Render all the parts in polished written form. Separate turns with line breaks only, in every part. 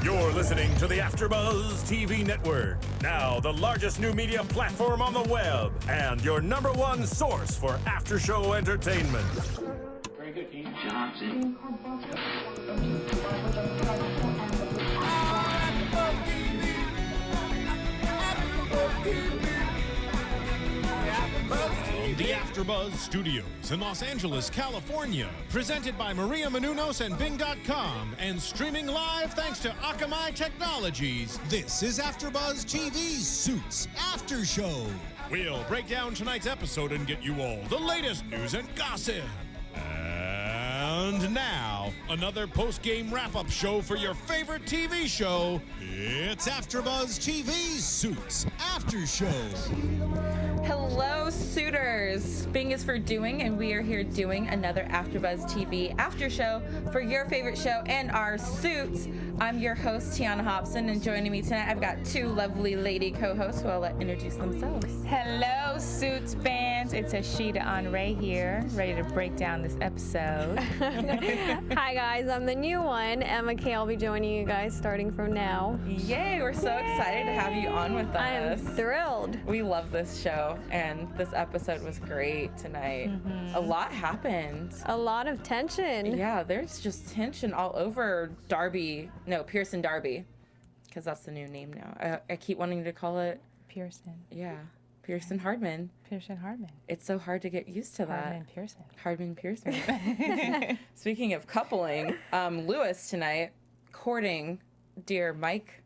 You're listening to the AFTERBUZZ TV network, now the largest new media platform on the web, and your #1 source for after-show entertainment.
Very good, Keith. Johnson.
The AFTERBUZZ Studios in Los Angeles, California, presented by Maria Menounos and Bing.com, and streaming live thanks to Akamai Technologies.
This is AFTERBUZZ TV Suits After Show.
We'll break down tonight's episode and get you all the latest news and gossip. And now, another post-game wrap-up show for your favorite TV show.
It's AFTERBUZZ TV Suits After Show.
Hello, suitors. Bing is for doing, and we are here doing another AFTERBUZZ TV after show for your favorite show and our suits. I'm your host, Tiona Hobson, and joining me tonight, I've got two lovely lady co-hosts who I'll let introduce themselves.
Hello, Suits fans. It's Ashida Onrae here, ready to break down this episode.
Hi, guys. I'm the new one, Emma Kay. I'll be joining you guys starting from now.
Yay, we're so excited to have you on with us.
I am thrilled.
We love this show, and this episode was great tonight. A lot happened.
A lot of tension.
Yeah, there's just tension all over Pearson Darby, because that's the new name now. I keep wanting to call it
Pearson.
Yeah, Pearson Hardman.
Pearson Hardman.
It's so hard to get used to that.
Hardman Pearson.
Hardman Pearson. Speaking of coupling, Lewis tonight courting dear Mike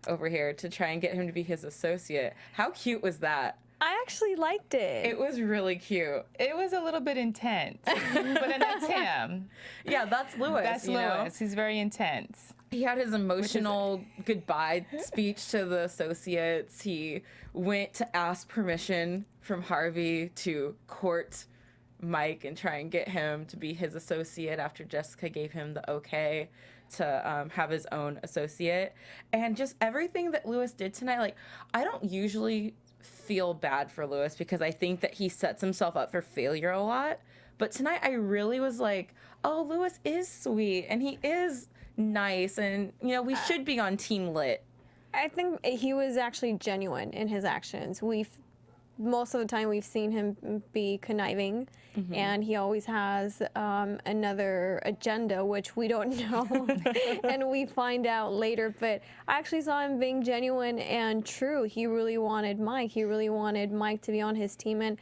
over here to try and get him to be his associate. How cute was that?
I actually liked it.
It was really cute.
It was a little bit intense, but then that's him.
Yeah, that's Lewis.
That's Lewis. He's very intense.
He had his emotional goodbye speech to the associates. He went to ask permission from Harvey to court Mike and try and get him to be his associate after Jessica gave him the okay to have his own associate. And just everything that Lewis did tonight, like, I don't usually feel bad for Lewis because I think that he sets himself up for failure a lot. But tonight I really was like, oh, Lewis is sweet and he is nice, and we should be on Team Lit.
I think he was actually genuine in his actions. Most of the time we've seen him be conniving, and he always has another agenda, which we don't know, and we find out later. But I actually saw him being genuine and true. He really wanted Mike. He really wanted Mike to be on his team, and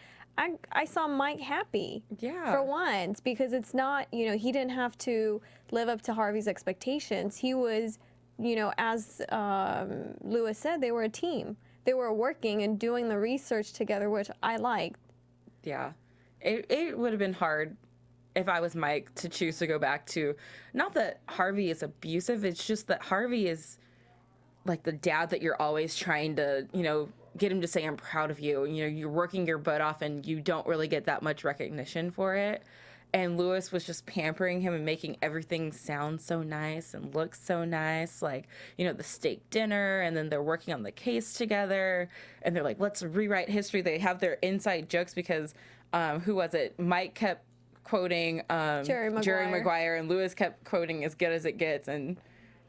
I saw Mike happy for once, because it's not, he didn't have to live up to Harvey's expectations. He was, as Lewis said, they were a team. They were working and doing the research together, which I liked.
Yeah. It would have been hard if I was Mike to choose to go back to, not that Harvey is abusive, it's just that Harvey is like the dad that you're always trying to, get him to say, I'm proud of you. You're working your butt off and you don't really get that much recognition for it. And Lewis was just pampering him and making everything sound so nice and look so nice. Like, the steak dinner, and then they're working on the case together. And they're like, let's rewrite history. They have their inside jokes because, who was it? Mike kept quoting Jerry Maguire, and Lewis kept quoting As Good As It Gets. And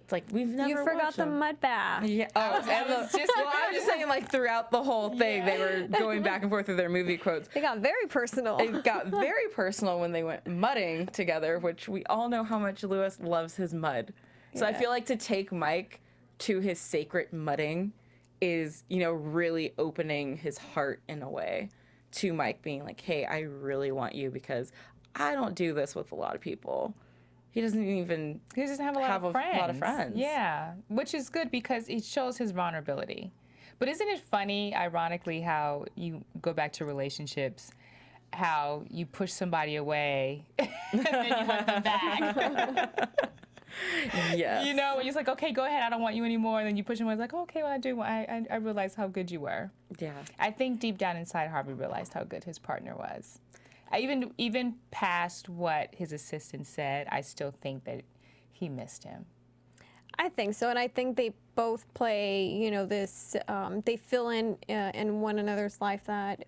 it's like, we've never
You forgot
watched
the
them.
mud bath.
Yeah. Oh, I was just saying, like, throughout the whole thing, they were going back and forth with their movie quotes.
They got very personal.
It got very personal when they went mudding together, which we all know how much Lewis loves his mud. So I feel like to take Mike to his sacred mudding is, really opening his heart in a way to Mike, being like, hey, I really want you because I don't do this with a lot of people. He doesn't have a lot of friends.
Yeah, which is good because it shows his vulnerability. But isn't it funny, ironically, how you go back to relationships, how you push somebody away and then you want them back?
Yes.
When you're just like, okay, go ahead, I don't want you anymore. And then you push him away. It's like, okay, well, I do. I realized how good you were.
Yeah.
I think deep down inside, Harvey realized how good his partner was. Even past what his assistant said, I still think that he missed him.
I think so, and I think they both play, this, they fill in one another's life that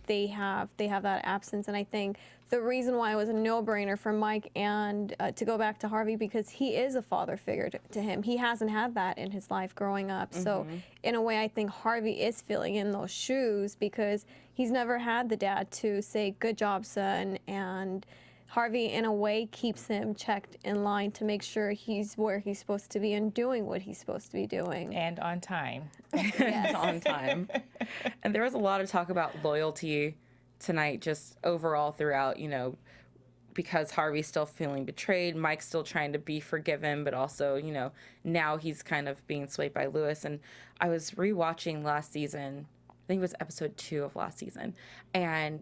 they have that absence. And I think the reason why it was a no-brainer for Mike and to go back to Harvey, because he is a father figure to him. He hasn't had that in his life growing up. So in a way, I think Harvey is filling in those shoes because he's never had the dad to say, good job, son. And Harvey, in a way, keeps him checked in line to make sure he's where he's supposed to be and doing what he's supposed to be doing.
And on time.
Yes. On time. And there was a lot of talk about loyalty tonight, just overall throughout, you know, because Harvey's still feeling betrayed, Mike's still trying to be forgiven, but also, you know, now he's kind of being swayed by Lewis. And I was rewatching last season, I think it was episode 2 of last season, and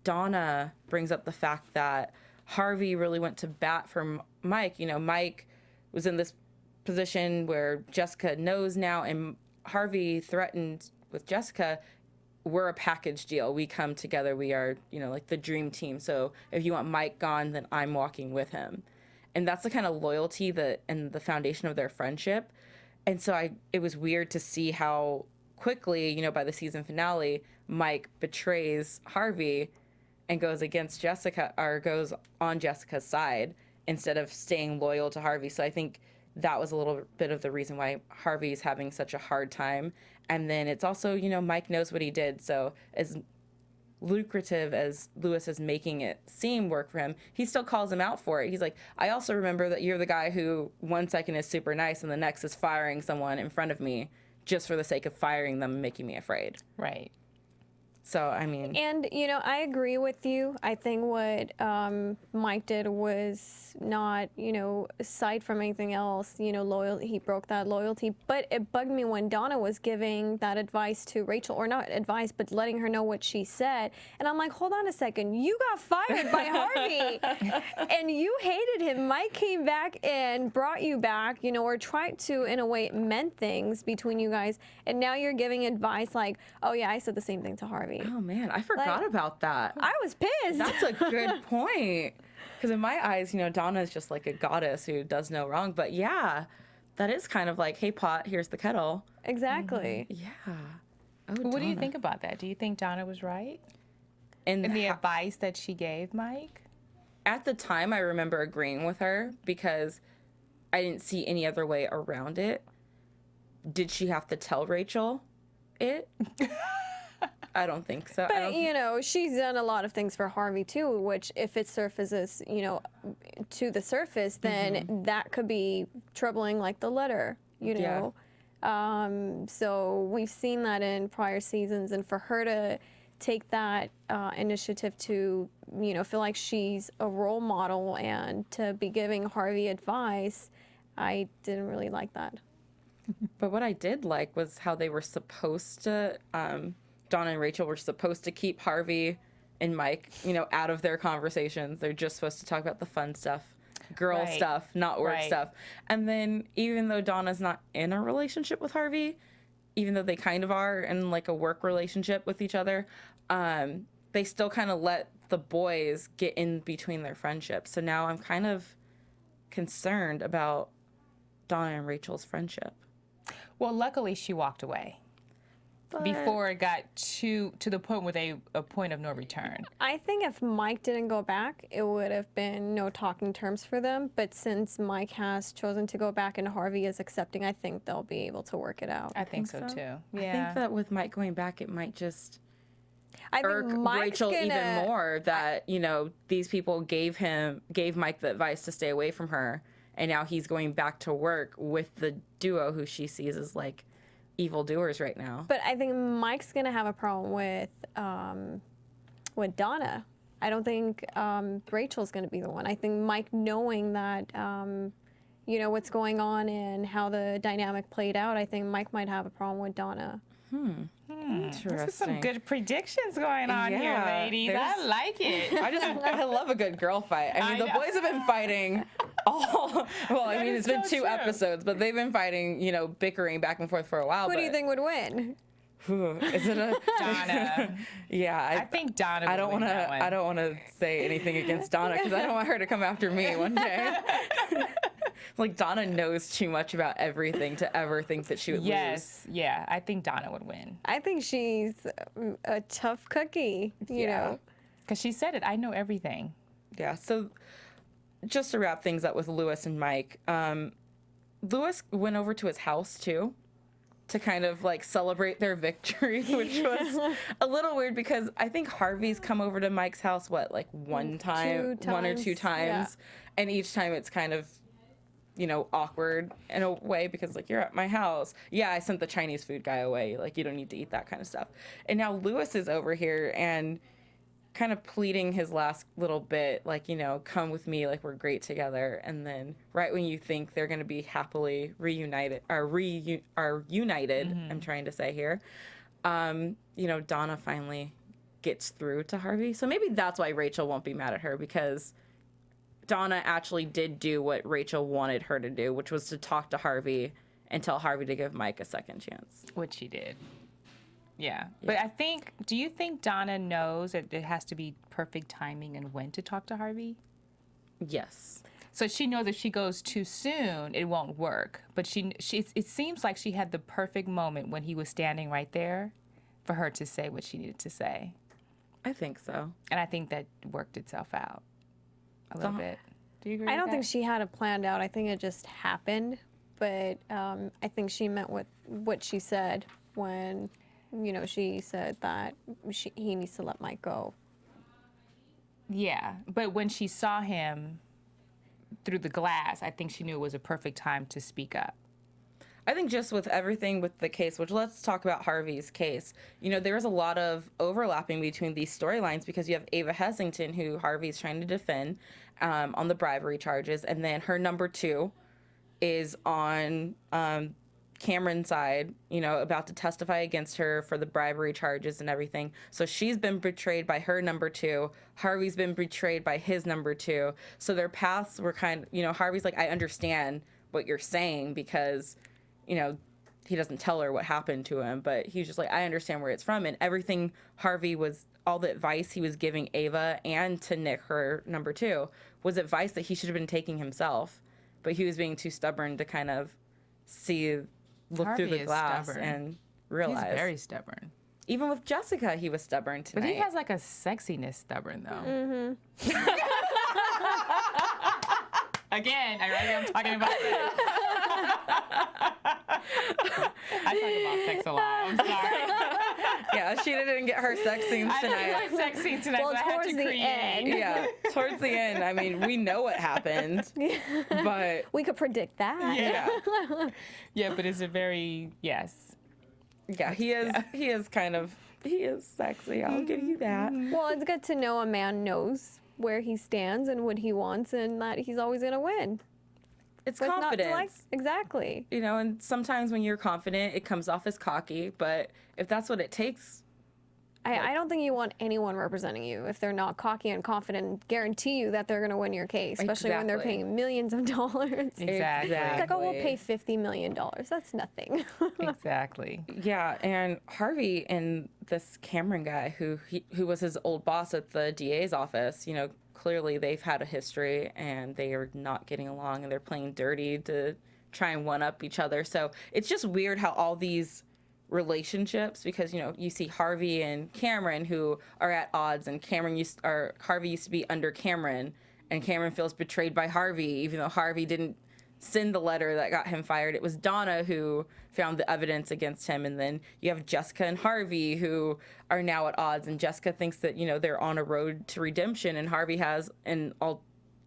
Donna brings up the fact that Harvey really went to bat for Mike. You know, Mike was in this position where Jessica knows now, and Harvey threatened with Jessica, we're a package deal. We come together. We are, you know, like the dream team. So if you want Mike gone, then I'm walking with him. And that's the kind of loyalty that and the foundation of their friendship. And so it was weird to see how quickly, you know, by the season finale, Mike betrays Harvey and goes against Jessica, or goes on Jessica's side instead of staying loyal to Harvey. So I think that was a little bit of the reason why Harvey's having such a hard time. And then it's also, you know, Mike knows what he did. So as lucrative as Lewis is making it seem work for him, he still calls him out for it. He's like, I also remember that you're the guy who 1 second is super nice and the next is firing someone in front of me just for the sake of firing them and making me afraid.
Right.
So, I mean...
And, you know, I agree with you. I think what Mike did was not, you know, aside from anything else, you know, loyal. He broke that loyalty. But it bugged me when Donna was giving that advice to Rachel, or not advice, but letting her know what she said. And I'm like, hold on a second. You got fired by Harvey. And you hated him. Mike came back and brought you back, you know, or tried to, in a way, mend things between you guys. And now you're giving advice like, oh, yeah, I said the same thing to Harvey.
Oh, man, I forgot about that.
I was pissed.
That's a good point. Because in my eyes, you know, Donna is just like a goddess who does no wrong. But yeah, that is kind of like, hey, pot, here's the kettle.
Exactly.
Yeah. Oh,
What do you
Donna.
think about that? Do you think Donna was right
And
in the advice that she gave Mike?
at the time, I remember agreeing with her because I didn't see any other way around it. Did she have to tell Rachel it? I don't think so.
But, you know, she's done a lot of things for Harvey, too, which if it surfaces, you know, to the surface, then that could be troubling, like the letter, you know. So we've seen that in prior seasons, and for her to take that initiative to, you know, feel like she's a role model and to be giving Harvey advice, I didn't really like that.
But what I did like was how they were supposed to, Donna and Rachel were supposed to keep Harvey and Mike, you know, out of their conversations. They're just supposed to talk about the fun stuff, girl stuff, not work stuff. And then even though Donna's not in a relationship with Harvey, even though they kind of are in like a work relationship with each other, they still kind of let the boys get in between their friendships. So now I'm kind of concerned about Donna and Rachel's friendship.
Well, luckily she walked away before it got to the point where a point of no return.
I think if Mike didn't go back, it would have been no talking terms for them. But since Mike has chosen to go back and Harvey is accepting, I think they'll be able to work it out.
I think so too.
I
Yeah.
think that with Mike going back, it might just
I
irk
think Mike's
Rachel
gonna,
even more that, you know, these people gave Mike the advice to stay away from her, and now he's going back to work with the duo who she sees as like evildoers right now.
But I think Mike's gonna have a problem with Donna. I don't think Rachel's gonna be the one. I think Mike, knowing that you know what's going on and how the dynamic played out, I think Mike might have a problem with Donna.
Interesting.
There's some good predictions going on here,
Yeah,
ladies.
there's-
I like it.
I love a good girl fight. I mean,
I
the
know.
boys have been fighting all, well, I
That
mean,
is
it's been
so
2
true.
episodes, but they've been fighting, you know, bickering back and forth for a while.
Who
but
do you think would win?
Is it a
Donna.
Yeah,
I think Donna.
I don't
want to.
I don't want to say anything against Donna because I don't want her to come after me one day. Like, Donna knows too much about everything to ever think that she would lose.
Yes, yeah, I think Donna would win.
I think she's a tough cookie, you know.
Because she said it, I know everything.
Yeah, so just to wrap things up with Lewis and Mike, Lewis went over to his house, too, to kind of, like, celebrate their victory, which was a little weird because I think Harvey's come over to Mike's house, one or two times. Yeah. And each time it's kind of, you know, awkward in a way because, like, you're at my house. Yeah, I sent the Chinese food guy away. Like, you don't need to eat that kind of stuff. And now Lewis is over here and kind of pleading his last little bit, like, you know, come with me, like, we're great together. And then right when you think they're going to be happily united, I'm trying to say here, you know, Donna finally gets through to Harvey. So maybe that's why Rachel won't be mad at her, because Donna actually did do what Rachel wanted her to do, which was to talk to Harvey and tell Harvey to give Mike a second chance.
Which she did. Yeah. But do you think Donna knows that it has to be perfect timing and when to talk to Harvey?
Yes.
So she knows if she goes too soon, it won't work. But it seems like she had the perfect moment when he was standing right there for her to say what she needed to say.
I think so.
And I think that worked itself out a little bit. Do you agree
I
with
don't think
that?
she had it planned out. I think it just happened. But I think she meant what she said when, you know, she said that he needs to let Mike go.
Yeah. But when she saw him through the glass, I think she knew it was a perfect time to speak up.
I think just with everything with the case, which let's talk about Harvey's case. You know, there's a lot of overlapping between these storylines because you have Ava Hessington, who Harvey's trying to defend on the bribery charges, and then her number two is on Cameron's side, you know, about to testify against her for the bribery charges and everything. So she's been betrayed by her number two. Harvey's been betrayed by his number two. So their paths were kind of, you know, Harvey's like, I understand what you're saying because, you know, he doesn't tell her what happened to him, but he's just like, I understand where it's from. And everything Harvey was, all the advice he was giving Ava and to Nick, her number two, was advice that he should have been taking himself. But he was being too stubborn to kind of look
Harvey
through the
is
glass
stubborn.
and realize.
He's very stubborn.
Even with Jessica, he was stubborn tonight.
But he has like a sexiness stubborn, though. Again, I'm talking about this. I talk about sex a lot. I'm sorry.
Yeah, she didn't get her sex scenes
I
tonight.
didn't get sex scene tonight,
Well,
so I had
towards
to
the
create.
end.
Yeah, towards the end, I mean, we know what happened, but
We could predict that.
yeah,
Yeah, but it's a very, yes.
yeah, he is sexy. I'll give you that.
Well, it's good to know a man knows where he stands and what he wants and that he's always going to win.
It's
What's not to
confidence.
like? Exactly.
You know, and sometimes when you're confident, it comes off as cocky, but if that's what it takes,
I don't think you want anyone representing you if they're not cocky and confident and guarantee you that they're going to win your case, especially when they're
Exactly.
paying millions of dollars.
Exactly.
It's like, oh, we'll pay $50 million. That's nothing.
Exactly.
yeah, and Harvey and this Cameron guy who was his old boss at the DA's office, you know, clearly they've had a history and they are not getting along and they're playing dirty to try and one up each other. So it's just weird how all these relationships, because, you know, you see Harvey and Cameron who are at odds, and Harvey used to be under Cameron, and Cameron feels betrayed by Harvey, even though Harvey didn't send the letter that got him fired. It was Donna who found the evidence against him. And then you have Jessica and Harvey who are now at odds, and Jessica thinks that, you know, they're on a road to redemption, and Harvey has an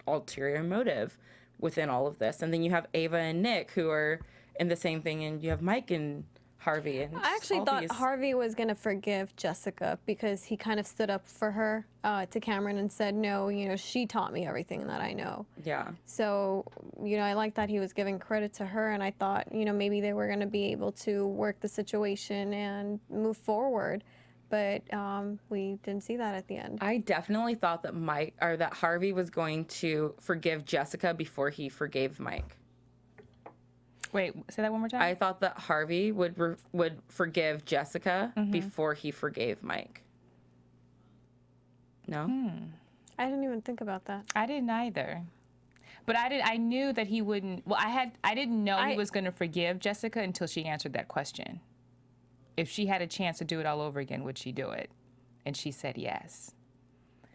ulterior motive within all of this. And then you have Ava and Nick who are in the same thing, and you have Mike and Harvey. And
I actually
all
thought
these-
Harvey was going to forgive Jessica because he kind of stood up for her to Cameron and said, no, you know, she taught me everything that I know.
Yeah.
So, you know, I like that he was giving credit to her, and I thought, you know, maybe they were going to be able to work the situation and move forward. But we didn't see that at the end.
I definitely thought that Harvey was going to forgive Jessica before he forgave Mike.
Wait, say that one more time.
I thought that Harvey would forgive Jessica before he forgave Mike. No?
I didn't even think about that.
I didn't either. But I knew that he wouldn't. Well, I didn't know he was going to forgive Jessica until she answered that question. If she had a chance to do it all over again, would she do it? And she said yes.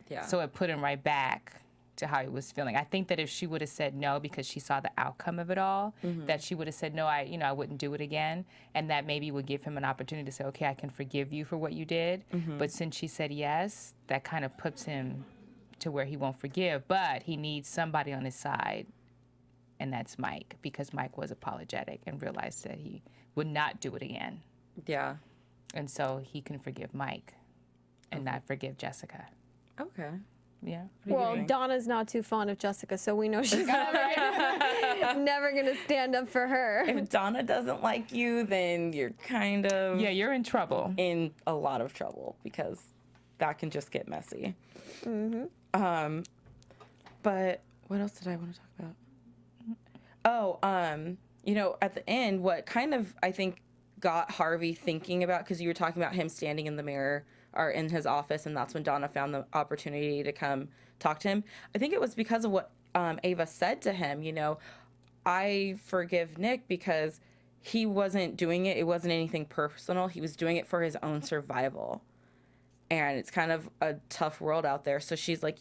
Yeah.
So it put him right back to how he was feeling. I think that if she would have said no because she saw the outcome of it all, that she would have said no, I wouldn't do it again, and that maybe would give him an opportunity to say, okay, I can forgive you for what you did. But since she said yes, that kind of puts him to where he won't forgive, but he needs somebody on his side, and that's Mike, because Mike was apologetic and realized that he would not do it again.
Yeah.
And so he can forgive Mike and not forgive Jessica.
Okay.
Yeah.
Well, Donna's not too fond of Jessica, so we know she's never going to stand up for her.
If Donna doesn't like you, then you're kind of
Yeah, you're in trouble.
in a lot of trouble, because that can just get messy. But what else did I want to talk about? Oh, at the end, what kind of, I think, got Harvey thinking about, because you were talking about him standing in the mirror or in his office, and that's when Donna found the opportunity to come talk to him. I think it was because of what Ava said to him. I forgive Nick because he wasn't doing it. It wasn't anything personal. He was doing it for his own survival. And it's kind of a tough world out there. So she's like,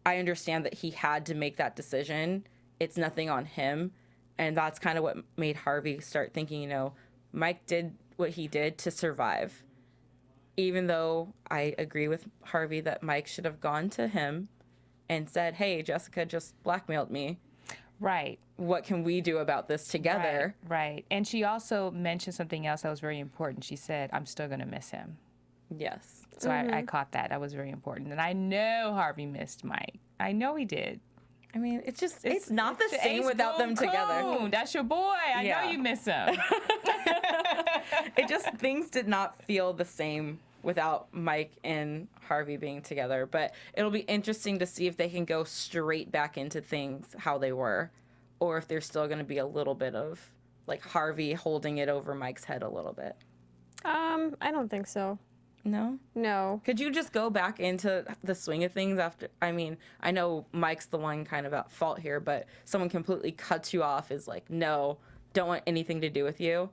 I understand that he had to make that decision. It's nothing on him. And that's kind of what made Harvey start thinking, Mike did what he did to survive. Even though I agree with Harvey that Mike should have gone to him and said, hey, Jessica just blackmailed me.
Right.
What can we do about this together?
Right. And she also mentioned something else that was very important. She said, I'm still going to miss him.
Yes.
So I caught that. That was very important. And I know Harvey missed Mike. I know he did.
I mean, it's not the same without them together.
That's your boy. I know you miss him.
Things did not feel the same without Mike and Harvey being together. But it'll be interesting to see if they can go straight back into things how they were, or if there's still going to be a little bit of like Harvey holding it over Mike's head a little bit.
I don't think so. No.
Could you just go back into the swing of things after? I mean, I know Mike's the one kind of at fault here, but someone completely cuts you off, is like, no, don't want anything to do with you.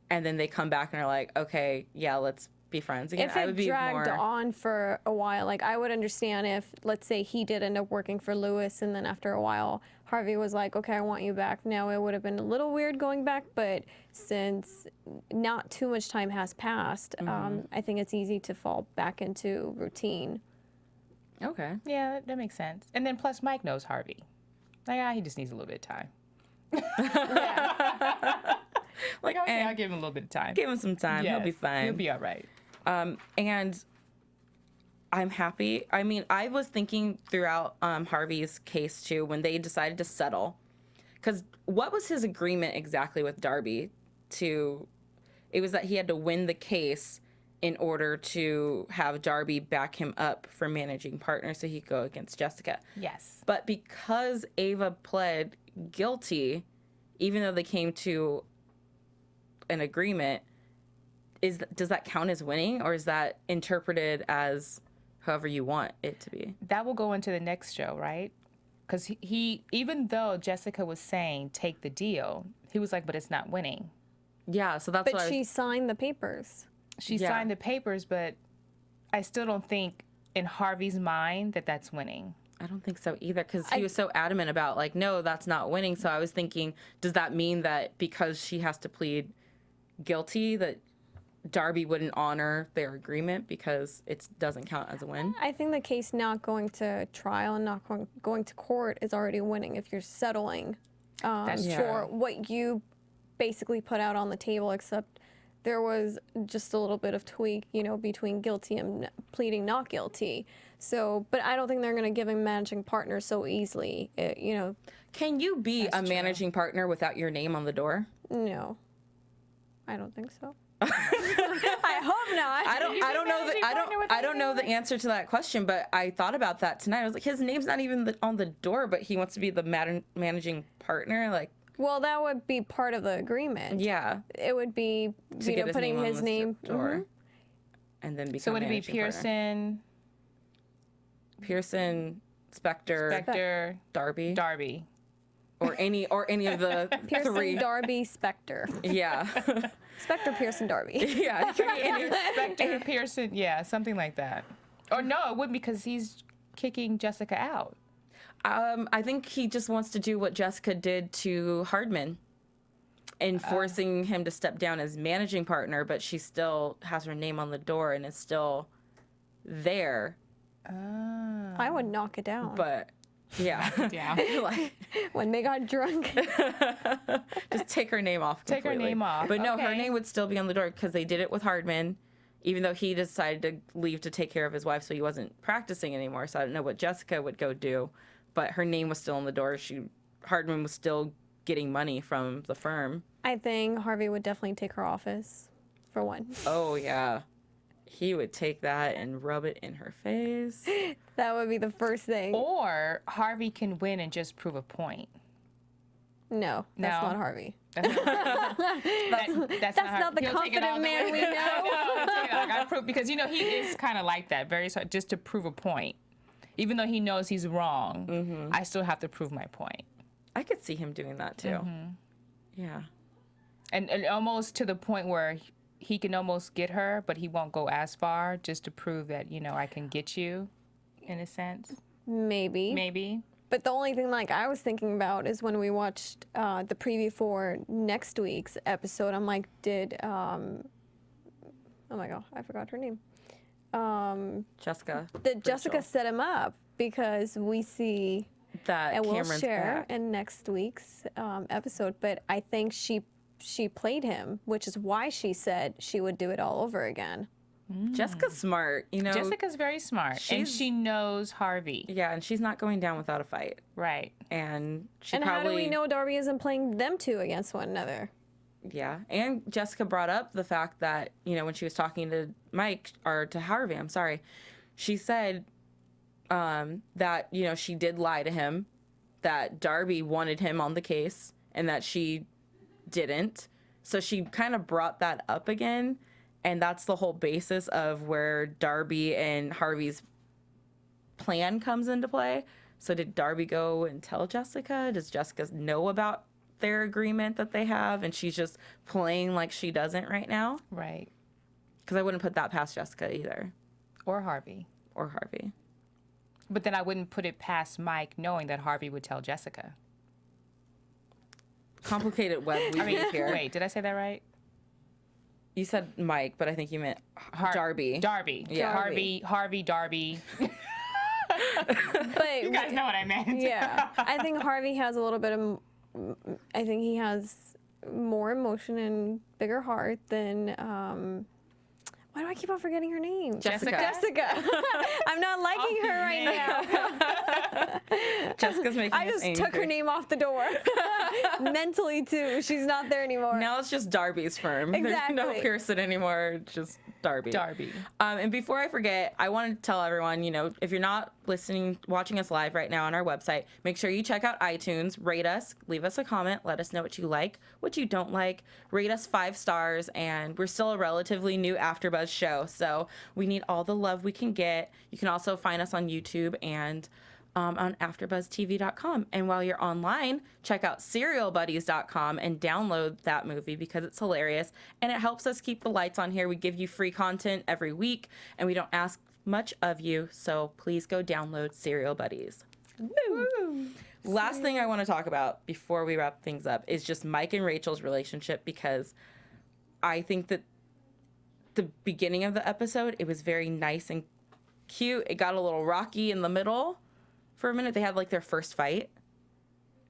And then they come back and are like, okay, yeah, let's be friends again.
If it dragged on for a while, like I would understand if, let's say, he did end up working for Lewis, and then after a while, Harvey was like, okay, I want you back. Now, it would have been a little weird going back, but since not too much time has passed, I think it's easy to fall back into routine.
Okay.
Yeah, that makes sense. And then plus Mike knows Harvey. Like, he just needs a little bit of time. Like, okay, I'll give him a little bit of time.
Give him some time. Yes, he'll be fine.
He'll be all right.
And I'm happy. I mean, I was thinking throughout Harvey's case, too, when they decided to settle. Because what was his agreement exactly with Darby? It was that he had to win the case in order to have Darby back him up for managing partner so he could go against Jessica.
Yes.
But because Ava pled guilty, even though they came to an agreement, does that count as winning, or is that interpreted as however you want it to be?
That will go into the next show, right? Because he, even though Jessica was saying take the deal, he was like, but it's not winning.
Yeah, so that's
But she signed the papers.
She signed the papers, but I still don't think in Harvey's mind that that's winning.
I don't think so either, because he was so adamant about, like, no, that's not winning. So I was thinking, does that mean that because she has to plead guilty, that Darby wouldn't honor their agreement because it doesn't count as a win?
I think the case not going to trial and not going to court is already winning if you're settling for what you basically put out on the table, except there was just a little bit of tweak, between guilty and pleading not guilty. So, but I don't think they're going to give him managing partner so easily,
Can you be a managing partner without your name on the door?
No. I don't think so. I hope not.
I don't know the answer to that question, but I thought about that tonight. I was like, his name's not even on the door, but he wants to be the managing partner. Like,
well, that would be part of the agreement.
Yeah,
it would be putting his name door,
and then become.
So would it be Pearson?
Partner. Pearson, Spector,
Darby.
or any of the
Pearson,
three.
Darby, Spectre.
Yeah.
Spectre, Pearson, Darby.
Yeah. It could be any.
Spectre, Pearson, yeah, something like that. Or no, it wouldn't, because he's kicking Jessica out.
I think he just wants to do what Jessica did to Hardman and forcing him to step down as managing partner, but she still has her name on the door and is still there.
I would knock it down.
But yeah.
Yeah.
Like,
When they got drunk.
just take her name off
Take her
completely.
name off.
But no, her
Okay.
name would still be on the door because they did it with Hardman, even though he decided to leave to take care of his wife, so he wasn't practicing anymore. So I don't know what Jessica would go do, but her name was still on the door. Hardman was still getting money from the firm.
I think Harvey would definitely take her office, for one.
Oh yeah, he would take that and rub it in her face.
That would be the first thing.
Or Harvey can win and just prove a point.
No, that's
No.
not Harvey.
That's
That's not the
He'll take it all
confident
the
man
way.
we know.
I know. Like, I prove, because he is kind of like that, very just to prove a point. Even though he knows he's wrong, I still have to prove my point.
I could see him doing that too. Yeah.
And almost to the point where he can almost get her, but he won't go as far, just to prove that, I can get you, in a sense.
Maybe.
Maybe.
But the only thing I was thinking about is when we watched the preview for next week's episode, I'm like, oh my god, I forgot her name.
Jessica.
Did Jessica
Rachel.
set him up? Because we see,
That
and we'll
Cameron's
share
back.
in next week's episode, but I think she played him, which is why she said she would do it all over again.
Jessica's smart,
Jessica's very smart, and
she's-
she knows Harvey.
Yeah, and she's not going down without a fight.
Right.
And she
And
probably
how do we know Darby isn't playing them two against one another?
Yeah, and Jessica brought up the fact that, when she was talking to Mike, or to Harvey, I'm sorry, she said that, she did lie to him, that Darby wanted him on the case, and that she didn't. So she kind of brought that up again, and that's the whole basis of where Darby and Harvey's plan comes into play. So did Darby go and tell Jessica? Does Jessica know about their agreement that they have, and she's just playing like she doesn't right now?
Right.
Because I wouldn't put that past Jessica either,
Or Harvey.
or Harvey.
But then I wouldn't put it past Mike knowing that Harvey would tell Jessica.
Complicated web we weave here.
Wait, did I say that right?
You said Mike, but I think you meant Darby.
Darby.
Yeah.
Harvey, Darby.
But
You guys know what I meant.
yeah, I think Harvey has a little bit of. I think he has more emotion and bigger heart than. Why do I keep on forgetting her name?
Jessica.
Jessica. I'm not liking her right now.
Jessica's making
I
us
just took her
angry.
name off the door. Mentally too. She's not there anymore.
Now it's just Darby's firm. There's no
Exactly.
Pearson anymore. It's just Darby.
Darby.
And before I forget, I want to tell everyone, if you're not watching us live right now on our website, make sure you check out iTunes, rate us, leave us a comment, let us know what you like, what you don't like, rate us 5 stars, and we're still a relatively new AfterBuzz show, so we need all the love we can get. You can also find us on YouTube and on AfterBuzzTV.com. And while you're online, check out SerialBuddies.com and download that movie because it's hilarious and it helps us keep the lights on here. We give you free content every week and we don't ask much of you, so please go download Serial Buddies. Woo! Last thing I want to talk about before we wrap things up is just Mike and Rachel's relationship, because I think that the beginning of the episode, it was very nice and cute. It got a little rocky in the middle for a minute. They had their first fight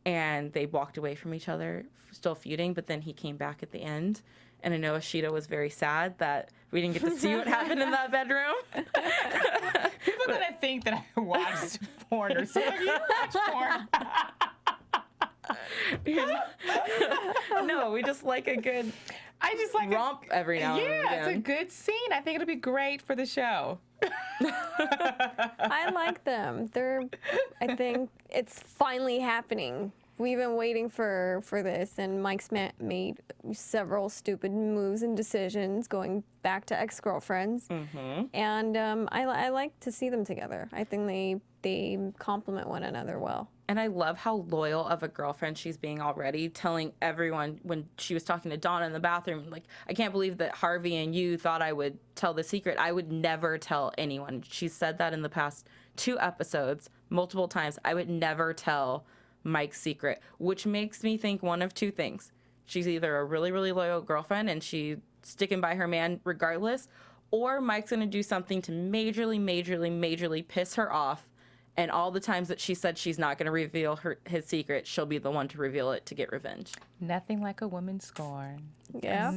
and they walked away from each other, still feuding, but then he came back at the end. And I know Ashida was very sad that we didn't get to see what happened in that bedroom.
People are gonna think that I watched porn or something. You watch porn.
No, we just like a good
I just like
romp every now and
Yeah,
again.
it's a good scene. I think it'll be great for the show.
I like them. I think it's finally happening we've been waiting for this, and Mike's made several stupid moves and decisions going back to ex-girlfriends. And I like to see them together. I think they complement one another well.
And I love how loyal of a girlfriend she's being already, telling everyone when she was talking to Donna in the bathroom, like, I can't believe that Harvey and you thought I would tell the secret. I would never tell anyone. She said that in the past 2 episodes, multiple times. I would never tell Mike's secret, which makes me think one of 2 things. She's either a really, really loyal girlfriend and she's sticking by her man regardless, or Mike's going to do something to majorly piss her off. And all the times that she said she's not going to reveal his secret, she'll be the one to reveal it to get revenge.
Nothing like a woman scorn.
Yeah.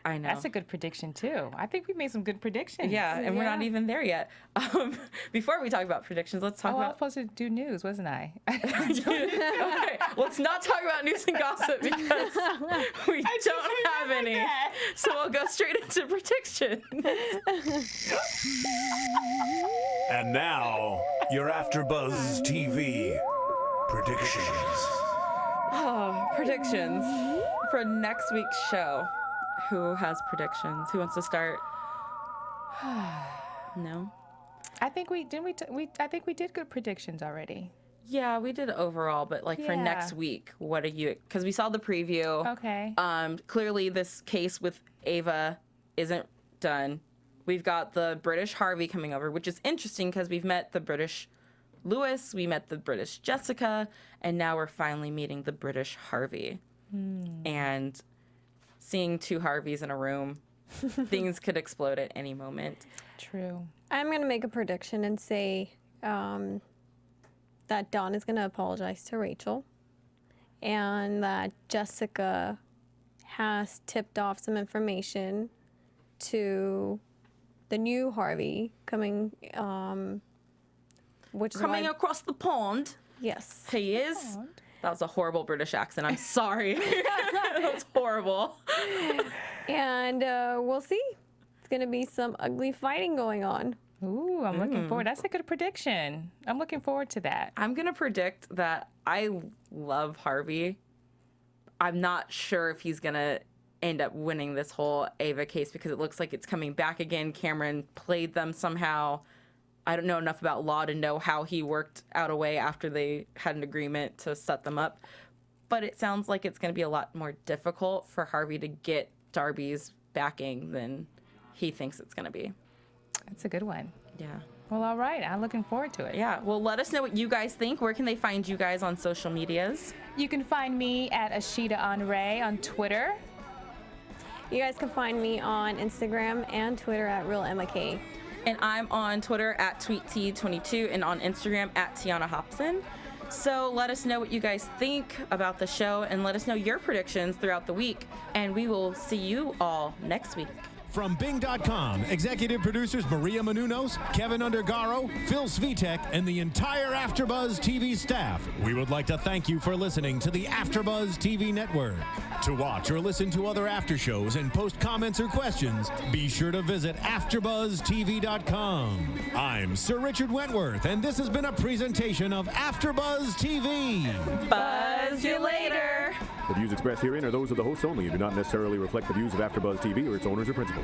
I know.
That's a good prediction, too. I think we made some good predictions.
Yeah, and we're not even there yet. Before we talk about predictions, let's talk
I was
about...
supposed to do news, wasn't I?
Okay, let's not talk about news and gossip because we don't have any. So we'll go straight into predictions.
And now, your AfterBuzz TV predictions.
Oh, predictions for next week's show. Who has predictions? Who wants to start? No.
I think we did good predictions already.
Yeah, we did overall, but like for next week, what are you? Because we saw the preview.
Okay.
Clearly, this case with Ava isn't done. We've got the British Harvey coming over, which is interesting because we've met the British Lewis, we met the British Jessica, and now we're finally meeting the British Harvey. And seeing 2 Harveys in a room, things could explode at any moment.
True.
I'm going to make a prediction and say that Dawn is going to apologize to Rachel, and that Jessica has tipped off some information to the new Harvey coming, which is
Coming across the pond.
Yes.
He is. That was a horrible British accent. I'm sorry. That was horrible.
And we'll see. It's going to be some ugly fighting going on.
Ooh, I'm looking forward. That's a good prediction. I'm looking forward to that.
I'm going to predict that I love Harvey. I'm not sure if he's going to end up winning this whole Ava case because it looks like it's coming back again. Cameron played them somehow. I don't know enough about law to know how he worked out a way after they had an agreement to set them up. But it sounds like it's going to be a lot more difficult for Harvey to get Darby's backing than he thinks it's going to be.
That's a good one.
Yeah.
Well, all right. I'm looking forward to it.
Yeah. Well, let us know what you guys think. Where can they find you guys on social medias?
You can find me at Ashida Onrae on Twitter.
You guys can find me on Instagram and Twitter at RealEmmaK.
And I'm on Twitter at TweetT22 and on Instagram at Tiona Hobson. So let us know what you guys think about the show and let us know your predictions throughout the week. And we will see you all next week.
From Bing.com, executive producers Maria Menounos, Kevin Undergaro, Phil Svitek, and the entire AfterBuzz TV staff, we would like to thank you for listening to the AfterBuzz TV network. To watch or listen to other after shows and post comments or questions, be sure to visit AfterBuzzTV.com. I'm Sir Richard Wentworth, and this has been a presentation of AfterBuzz TV.
Buzz you later.
The views expressed herein are those of the hosts only and do not necessarily reflect the views of AfterBuzz TV or its owners or principals.